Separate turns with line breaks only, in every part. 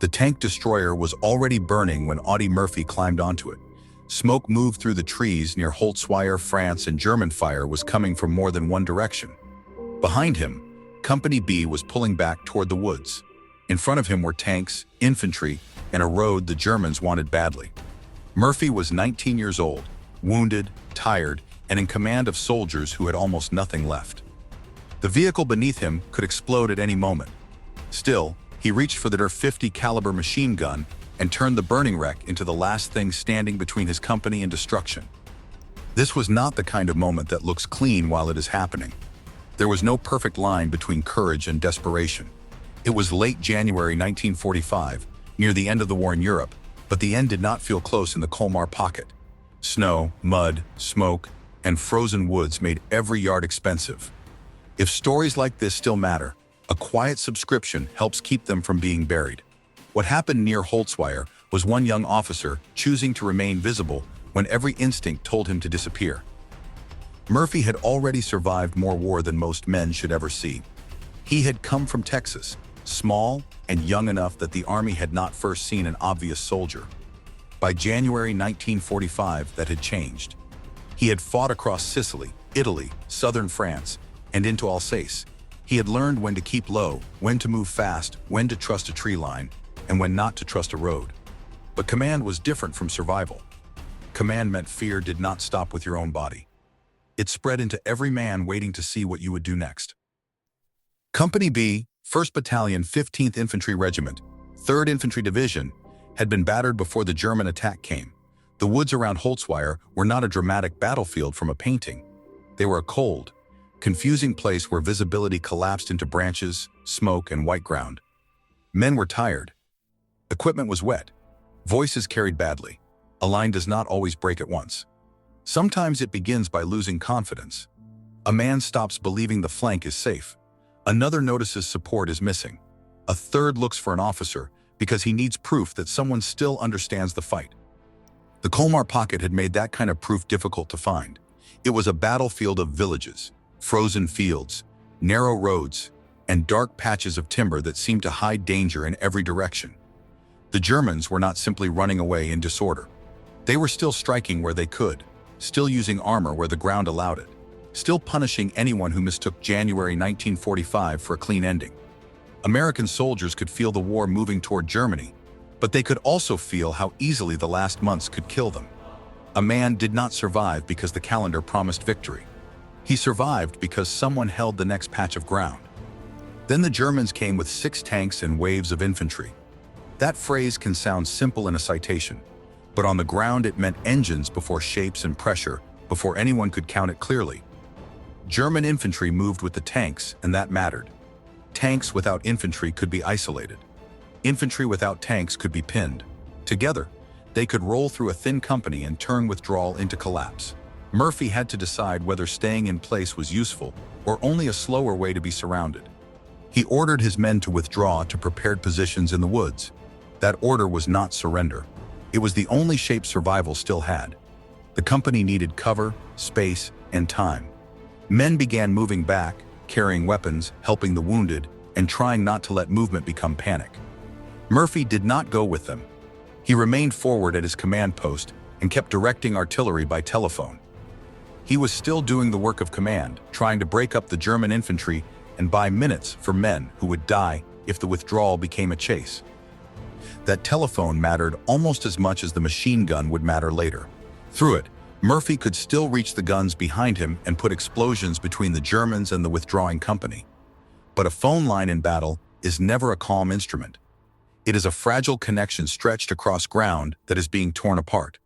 The tank destroyer was already burning when Audie Murphy climbed onto it. Smoke moved through the trees near Holtzwihr, France, and German fire was coming from more than one direction. Behind him, Company B was pulling back toward the woods. In front of him were tanks, infantry, and a road the Germans wanted badly. Murphy was 19 years old, wounded, tired, and in command of soldiers who had almost nothing left. The vehicle beneath him could explode at any moment. Still, he reached for the .50 caliber machine gun and turned the burning wreck into the last thing standing between his company and destruction. This was not the kind of moment that looks clean while it is happening. There was no perfect line between courage and desperation. It was late January 1945, near the end of the war in Europe, but the end did not feel close in the Colmar Pocket. Snow, mud, smoke, and frozen woods made every yard expensive. If stories like this still matter, a quiet subscription helps keep them from being buried. What happened near Holtzwihr was one young officer choosing to remain visible when every instinct told him to disappear. Murphy had already survived more war than most men should ever see. He had come from Texas, small and young enough that the army had not first seen an obvious soldier. By January 1945, that had changed. He had fought across Sicily, Italy, southern France, and into Alsace. He had learned when to keep low, when to move fast, when to trust a tree line, and when not to trust a road. But command was different from survival. Command meant fear did not stop with your own body. It spread into every man waiting to see what you would do next. Company B, 1st Battalion, 15th Infantry Regiment, 3rd Infantry Division, had been battered before the German attack came. The woods around Holtzwihr were not a dramatic battlefield from a painting. They were a cold, confusing place where visibility collapsed into branches, smoke, and white ground. Men were tired. Equipment was wet. Voices carried badly. A line does not always break at once. Sometimes it begins by losing confidence. A man stops believing the flank is safe. Another notices support is missing. A third looks for an officer because he needs proof that someone still understands the fight. The Colmar Pocket had made that kind of proof difficult to find. It was a battlefield of villages, frozen fields, narrow roads, and dark patches of timber that seemed to hide danger in every direction. The Germans were not simply running away in disorder. They were still striking where they could, still using armor where the ground allowed it, still punishing anyone who mistook January 1945 for a clean ending. American soldiers could feel the war moving toward Germany, but they could also feel how easily the last months could kill them. A man did not survive because the calendar promised victory. He survived because someone held the next patch of ground. Then the Germans came with 6 tanks and waves of infantry. That phrase can sound simple in a citation, but on the ground it meant engines before shapes and pressure, before anyone could count it clearly. German infantry moved with the tanks, and that mattered. Tanks without infantry could be isolated. Infantry without tanks could be pinned. Together, they could roll through a thin company and turn withdrawal into collapse. Murphy had to decide whether staying in place was useful or only a slower way to be surrounded. He ordered his men to withdraw to prepared positions in the woods. That order was not surrender. It was the only shape survival still had. The company needed cover, space, and time. Men began moving back, carrying weapons, helping the wounded, and trying not to let movement become panic. Murphy did not go with them. He remained forward at his command post and kept directing artillery by telephone. He was still doing the work of command, trying to break up the German infantry and buy minutes for men who would die if the withdrawal became a chase. That telephone mattered almost as much as the machine gun would matter later. Through it, Murphy could still reach the guns behind him and put explosions between the Germans and the withdrawing company. But a phone line in battle is never a calm instrument. It is a fragile connection stretched across ground that is being torn apart.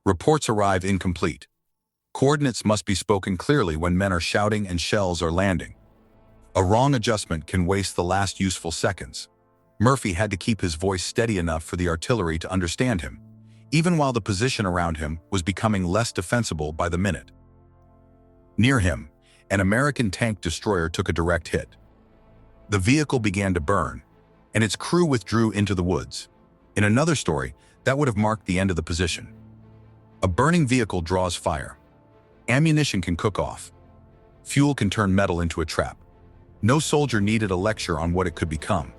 Reports arrive incomplete. Coordinates must be spoken clearly when men are shouting and shells are landing. A wrong adjustment can waste the last useful seconds. Murphy had to keep his voice steady enough for the artillery to understand him, even while the position around him was becoming less defensible by the minute. Near him, an American tank destroyer took a direct hit. The vehicle began to burn, and its crew withdrew into the woods. In another story, that would have marked the end of the position. A burning vehicle draws fire. Ammunition can cook off. Fuel can turn metal into a trap. No soldier needed a lecture on what it could become.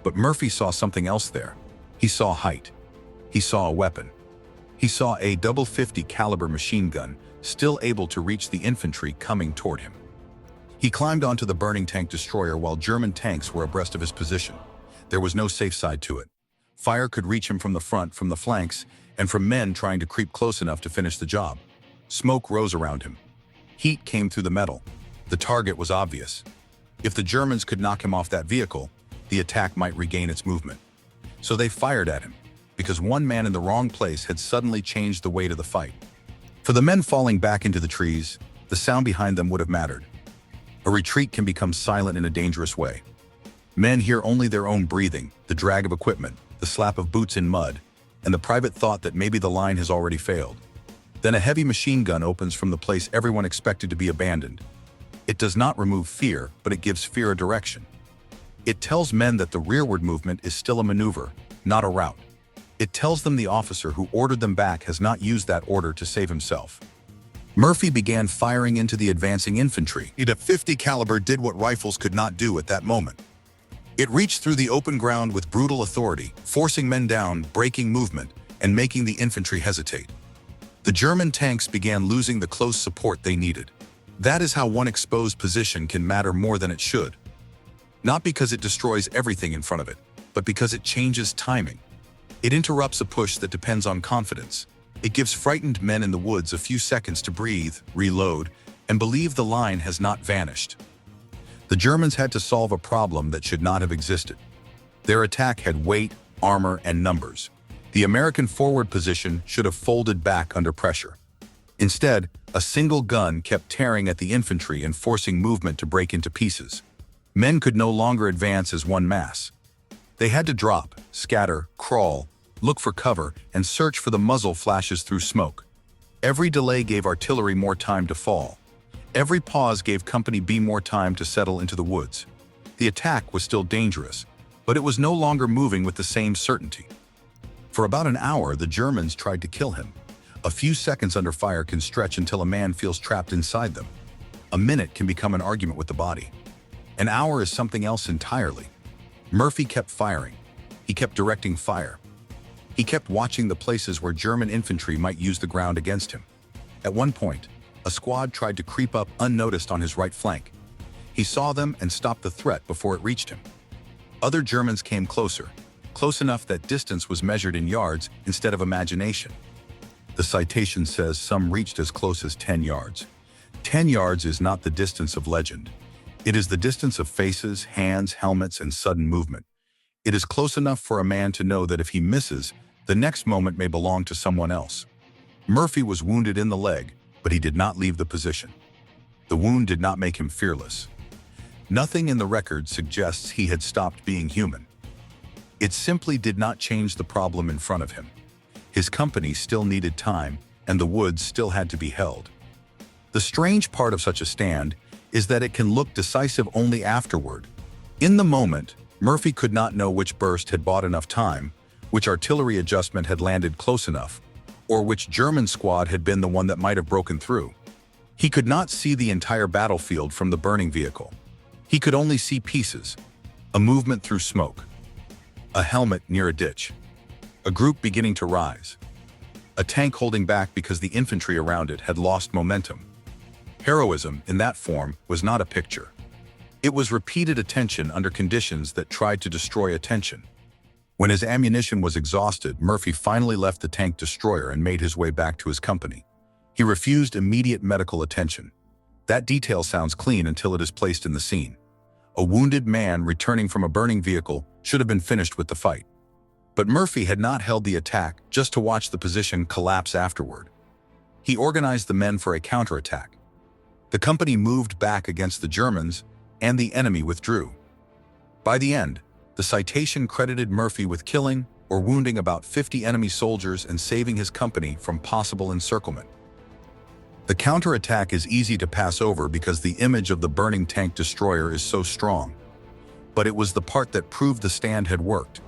But Murphy saw something else there. He saw height. He saw a weapon. He saw a .50 caliber machine gun, still able to reach the infantry coming toward him. He climbed onto the burning tank destroyer while German tanks were abreast of his position. There was no safe side to it. Fire could reach him from the front, from the flanks, and from men trying to creep close enough to finish the job. Smoke rose around him. Heat came through the metal. The target was obvious. If the Germans could knock him off that vehicle, the attack might regain its movement. So they fired at him, because one man in the wrong place had suddenly changed the weight of the fight. For the men falling back into the trees, the sound behind them would have mattered. A retreat can become silent in a dangerous way. Men hear only their own breathing, the drag of equipment, the slap of boots in mud, and the private thought that maybe the line has already failed. Then a heavy machine gun opens from the place everyone expected to be abandoned. It does not remove fear, but it gives fear a direction. It tells men that the rearward movement is still a maneuver, not a route. It tells them the officer who ordered them back has not used that order to save himself. Murphy began firing into the advancing infantry. A .50 caliber did what rifles could not do at that moment. It reached through the open ground with brutal authority, forcing men down, breaking movement, and making the infantry hesitate. The German tanks began losing the close support they needed. That is how one exposed position can matter more than it should. Not because it destroys everything in front of it, but because it changes timing. It interrupts a push that depends on confidence. It gives frightened men in the woods a few seconds to breathe, reload, and believe the line has not vanished. The Germans had to solve a problem that should not have existed. Their attack had weight, armor, and numbers. The American forward position should have folded back under pressure. Instead, a single gun kept tearing at the infantry and forcing movement to break into pieces. Men could no longer advance as one mass. They had to drop, scatter, crawl, look for cover, and search for the muzzle flashes through smoke. Every delay gave artillery more time to fall. Every pause gave Company B more time to settle into the woods. The attack was still dangerous, but it was no longer moving with the same certainty. For about an hour, the Germans tried to kill him. A few seconds under fire can stretch until a man feels trapped inside them. A minute can become an argument with the body. An hour is something else entirely. Murphy kept firing. He kept directing fire. He kept watching the places where German infantry might use the ground against him. At one point, a squad tried to creep up unnoticed on his right flank. He saw them and stopped the threat before it reached him. Other Germans came closer, close enough that distance was measured in yards instead of imagination. The citation says some reached as close as 10 yards. 10 yards is not the distance of legend. It is the distance of faces, hands, helmets, and sudden movement. It is close enough for a man to know that if he misses, the next moment may belong to someone else. Murphy was wounded in the leg, but he did not leave the position. The wound did not make him fearless. Nothing in the record suggests he had stopped being human. It simply did not change the problem in front of him. His company still needed time, and the woods still had to be held. The strange part of such a stand is that it can look decisive only afterward. In the moment, Murphy could not know which burst had bought enough time, which artillery adjustment had landed close enough, or which German squad had been the one that might have broken through. He could not see the entire battlefield from the burning vehicle. He could only see pieces, a movement through smoke, a helmet near a ditch, a group beginning to rise, a tank holding back because the infantry around it had lost momentum. Heroism, in that form, was not a picture. It was repeated attention under conditions that tried to destroy attention. When his ammunition was exhausted, Murphy finally left the tank destroyer and made his way back to his company. He refused immediate medical attention. That detail sounds clean until it is placed in the scene. A wounded man returning from a burning vehicle should have been finished with the fight. But Murphy had not held the attack just to watch the position collapse afterward. He organized the men for a counterattack. The company moved back against the Germans, and the enemy withdrew. By the end, the citation credited Murphy with killing or wounding about 50 enemy soldiers and saving his company from possible encirclement. The counterattack is easy to pass over because the image of the burning tank destroyer is so strong. But it was the part that proved the stand had worked.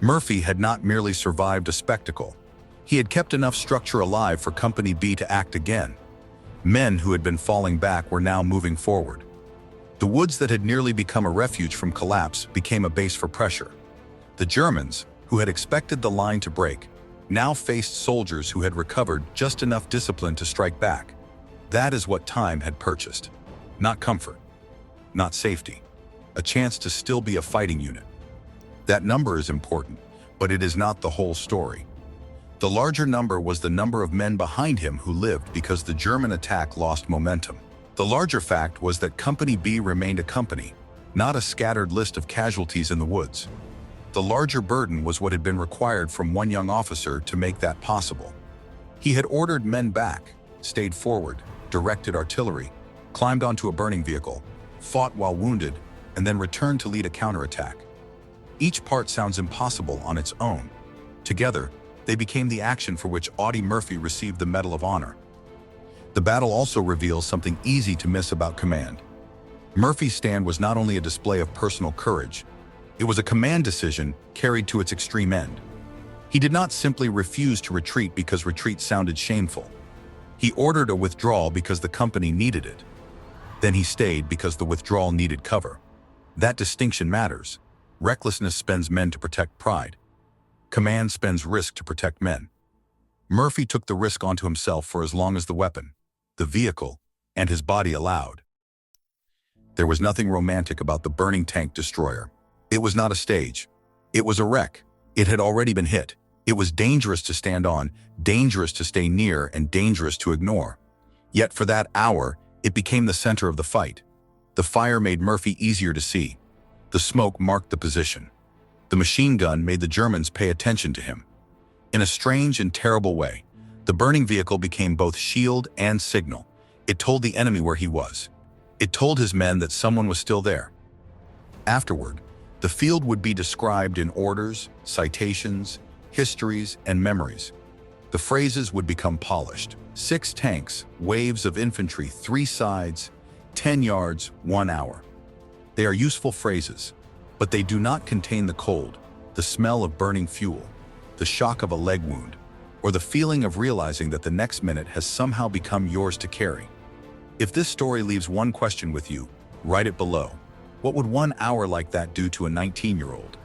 Murphy had not merely survived a spectacle. He had kept enough structure alive for Company B to act again. Men who had been falling back were now moving forward. The woods that had nearly become a refuge from collapse became a base for pressure. The Germans, who had expected the line to break, now faced soldiers who had recovered just enough discipline to strike back. That is what time had purchased. Not comfort, not safety, a chance to still be a fighting unit. That number is important, but it is not the whole story. The larger number was the number of men behind him who lived because the German attack lost momentum. The larger fact was that Company B remained a company, not a scattered list of casualties in the woods. The larger burden was what had been required from one young officer to make that possible. He had ordered men back, stayed forward, directed artillery, climbed onto a burning vehicle, fought while wounded, and then returned to lead a counterattack. Each part sounds impossible on its own. Together, they became the action for which Audie Murphy received the Medal of Honor. The battle also reveals something easy to miss about command. Murphy's stand was not only a display of personal courage, it was a command decision carried to its extreme end. He did not simply refuse to retreat because retreat sounded shameful. He ordered a withdrawal because the company needed it. Then he stayed because the withdrawal needed cover. That distinction matters. Recklessness spends men to protect pride. Command spends risk to protect men. Murphy took the risk onto himself for as long as the weapon, the vehicle, and his body allowed. There was nothing romantic about the burning tank destroyer. It was not a stage. It was a wreck. It had already been hit. It was dangerous to stand on, dangerous to stay near, and dangerous to ignore. Yet for that hour, it became the center of the fight. The fire made Murphy easier to see. The smoke marked the position. The machine gun made the Germans pay attention to him. In a strange and terrible way, the burning vehicle became both shield and signal. It told the enemy where he was. It told his men that someone was still there. Afterward, the field would be described in orders, citations, histories, and memories. The phrases would become polished. 6 tanks, waves of infantry, 3 sides, 10 yards, 1 hour. They are useful phrases, but they do not contain the cold, the smell of burning fuel, the shock of a leg wound, or the feeling of realizing that the next minute has somehow become yours to carry. If this story leaves one question with you, write it below. What would 1 hour like that do to a 19-year-old?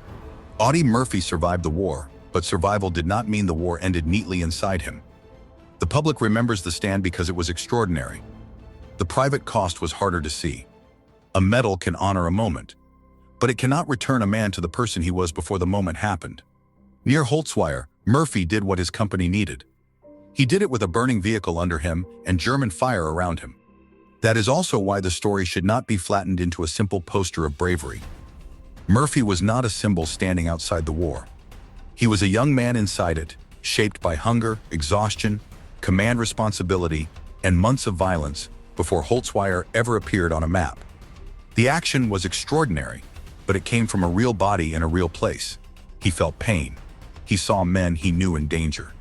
Audie Murphy survived the war, but survival did not mean the war ended neatly inside him. The public remembers the stand because it was extraordinary. The private cost was harder to see. A medal can honor a moment, but it cannot return a man to the person he was before the moment happened. Near Holtzwihr, Murphy did what his company needed. He did it with a burning vehicle under him and German fire around him. That is also why the story should not be flattened into a simple poster of bravery. Murphy was not a symbol standing outside the war. He was a young man inside it, shaped by hunger, exhaustion, command responsibility, and months of violence before Holtzwihr ever appeared on a map. The action was extraordinary, but it came from a real body in a real place. He felt pain. He saw men he knew in danger.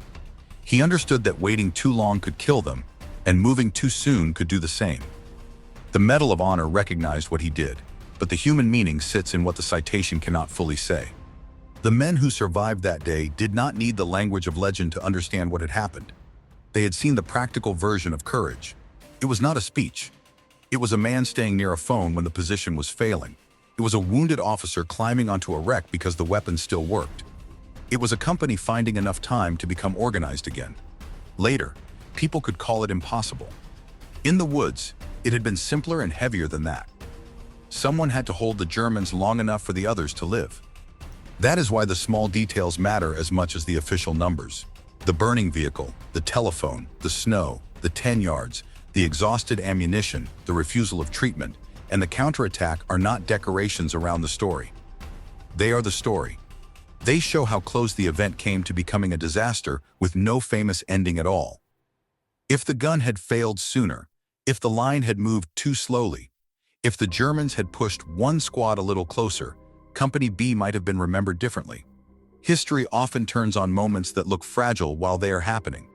He understood that waiting too long could kill them, and moving too soon could do the same. The Medal of Honor recognized what he did, but the human meaning sits in what the citation cannot fully say. The men who survived that day did not need the language of legend to understand what had happened. They had seen the practical version of courage. It was not a speech. It was a man staying near a phone when the position was failing. It was a wounded officer climbing onto a wreck because the weapon still worked. It was a company finding enough time to become organized again. Later, people could call it impossible. In the woods, it had been simpler and heavier than that. Someone had to hold the Germans long enough for the others to live. That is why the small details matter as much as the official numbers. The burning vehicle, the telephone, the snow, the 10 yards, the exhausted ammunition, the refusal of treatment, and the counterattack are not decorations around the story. They are the story. They show how close the event came to becoming a disaster with no famous ending at all. If the gun had failed sooner, if the line had moved too slowly, if the Germans had pushed one squad a little closer, Company B might have been remembered differently. History often turns on moments that look fragile while they are happening.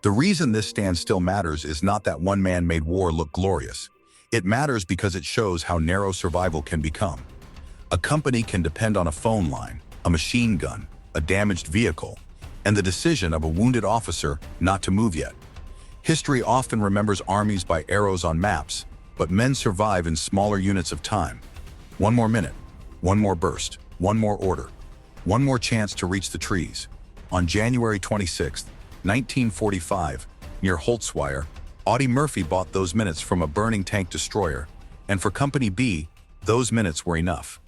The reason this standstill matters is not that one man made war look glorious. It matters because it shows how narrow survival can become. A company can depend on a phone line, a machine gun, a damaged vehicle, and the decision of a wounded officer not to move yet. History often remembers armies by arrows on maps, but men survive in smaller units of time. One more minute, one more burst, one more order. One more chance to reach the trees. On January 26, 1945, near Holtzwihr, Audie Murphy bought those minutes from a burning tank destroyer, and for Company B, those minutes were enough.